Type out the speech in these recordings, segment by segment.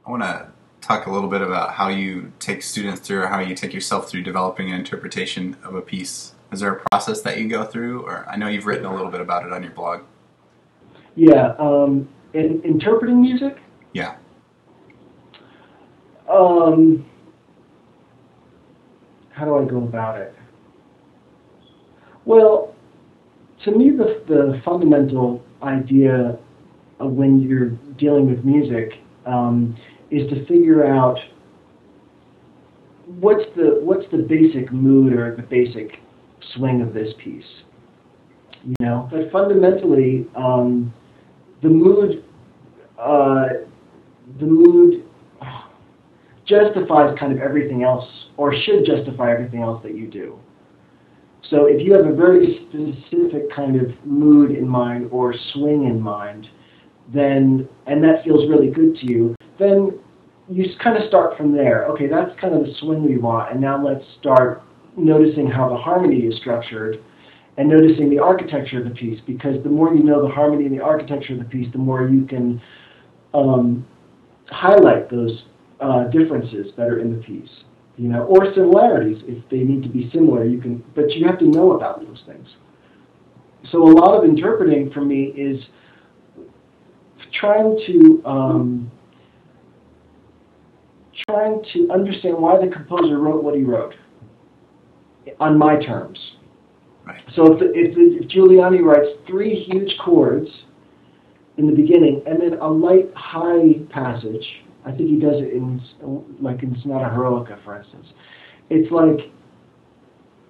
I want to talk a little bit about how you take students through, or how you take yourself through developing an interpretation of a piece. Is there a process that you go through? Or I know you've written a little bit about it on your blog. Yeah, in interpreting music, Yeah. um, how do I go about it? Well, to me, the fundamental idea of when you're dealing with music is to figure out what's the basic mood or the basic swing of this piece. You know, but fundamentally, the mood uh, the mood justifies kind of everything else, or should justify everything else that you do. So if you have a very specific kind of mood in mind or swing in mind, then, and that feels really good to you, then you just kind of start from there. Okay, that's kind of the swing we want, and now let's start noticing how the harmony is structured and noticing the architecture of the piece, because the more you know the harmony and the architecture of the piece, the more you can highlight those differences that are in the piece, you know, or similarities if they need to be similar. You can, but you have to know about those things. So a lot of interpreting for me is trying to understand why the composer wrote what he wrote on my terms. Right. So if Giuliani writes three huge chords in the beginning and then a light high passage, I think he does it in Sonata Heroica, for instance. It's like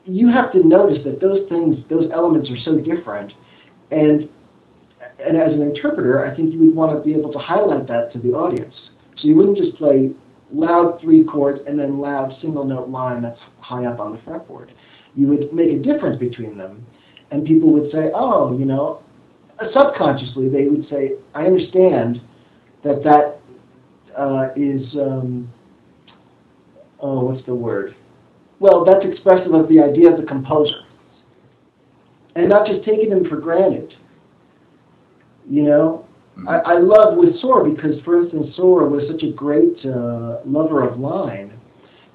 you have to notice that those things, those elements are so different, and as an interpreter, I think you would want to be able to highlight that to the audience. So you wouldn't just play loud three chords and then loud single note line that's high up on the fretboard. You would make a difference between them, and people would say, oh, you know, subconsciously they would say, I understand that what's the word? Well, that's expressive of the idea of the composer, and not just taking them for granted. You know, I love with Soar because, for instance, Soar was such a great lover of line,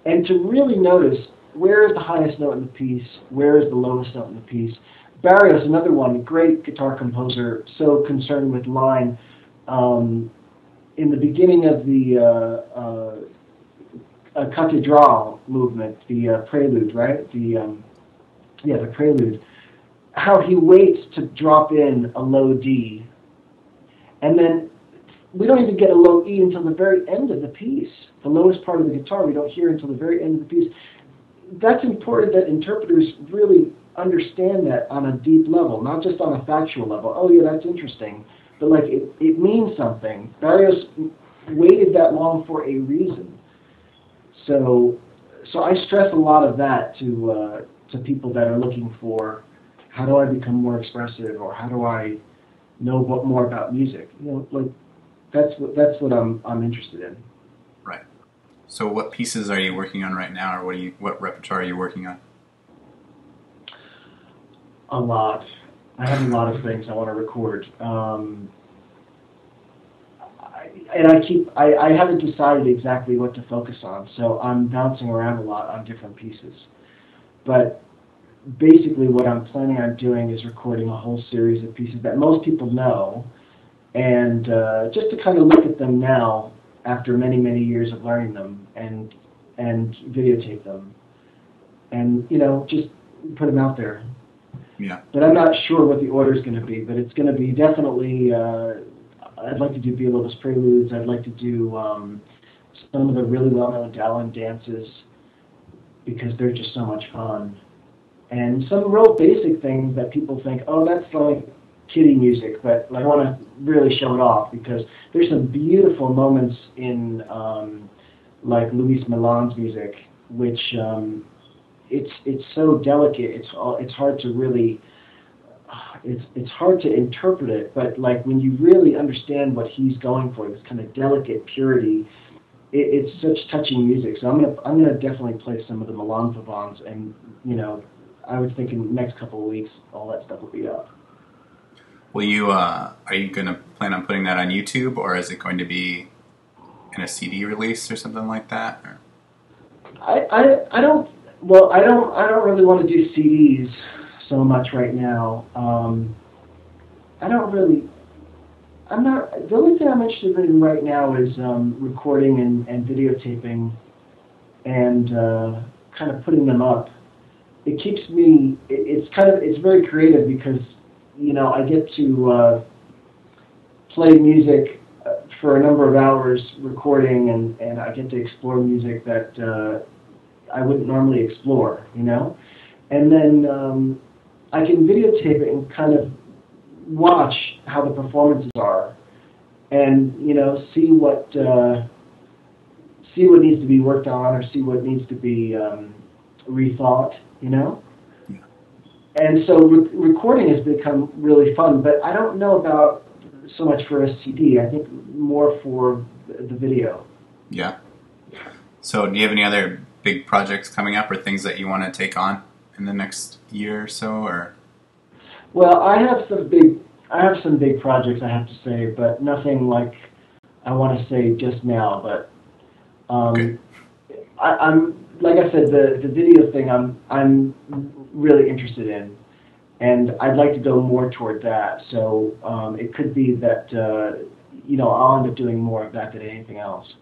and to really notice where is the highest note in the piece, where is the lowest note in the piece. Barrios, another one, a great guitar composer, so concerned with line. In the beginning of the Cathédrale movement, the prelude, right? The prelude. How he waits to drop in a low D, and then we don't even get a low E until the very end of the piece. The lowest part of the guitar we don't hear until the very end of the piece. That's important that interpreters really understand that on a deep level, not just on a factual level. Oh yeah, that's interesting, but like it means something. Barrios waited that long for a reason. So I stress a lot of that to people that are looking for how do I become more expressive, or how do I know more about music. You know, like that's what I'm interested in. Right. So what pieces are you working on right now, or what repertoire are you working on? A lot. I have a lot of things I want to record. I haven't decided exactly what to focus on, so I'm bouncing around a lot on different pieces. But basically what I'm planning on doing is recording a whole series of pieces that most people know, and just to kind of look at them now after many, many years of learning them, and videotape them, and, you know, just put them out there. Yeah. But I'm not sure what the order is going to be, but it's going to be definitely, I'd like to do Villalobos Preludes. I'd like to do some of the really well-known Dallin dances, because they're just so much fun. And some real basic things that people think, oh, that's like kiddie music, but I want to really show it off, because there's some beautiful moments in like Luis Milan's music, which it's so delicate. It's hard to really it's hard to interpret it, but like when you really understand what he's going for, this kind of delicate purity, it's such touching music. So I'm gonna definitely play some of the Milan pavans, and you know, I would think in the next couple of weeks all that stuff will be up. Will you are you going to plan on putting that on YouTube, or is it going to be in a CD release or something like that? Or? I don't. Well, I don't really want to do CDs so much right now. I don't really. I'm not. The only thing I'm interested in right now is recording and videotaping, and kind of putting them up. It keeps me. It's very creative because I get to play music for a number of hours recording, and I get to explore music that I wouldn't normally explore, and then I can videotape it and kind of watch how the performances are, and see what needs to be worked on or see what needs to be rethought, Yeah. And so recording has become really fun, but I don't know about so much for a CD. I think more for the video. Yeah. So do you have any other big projects coming up or things that you want to take on in the next year or so? Or Well, I have some big projects, I have to say, but nothing like I want to say just now. But okay. I'm like I said, the video thing I'm really interested in, and I'd like to go more toward that. So it could be that I'll end up doing more of that than anything else.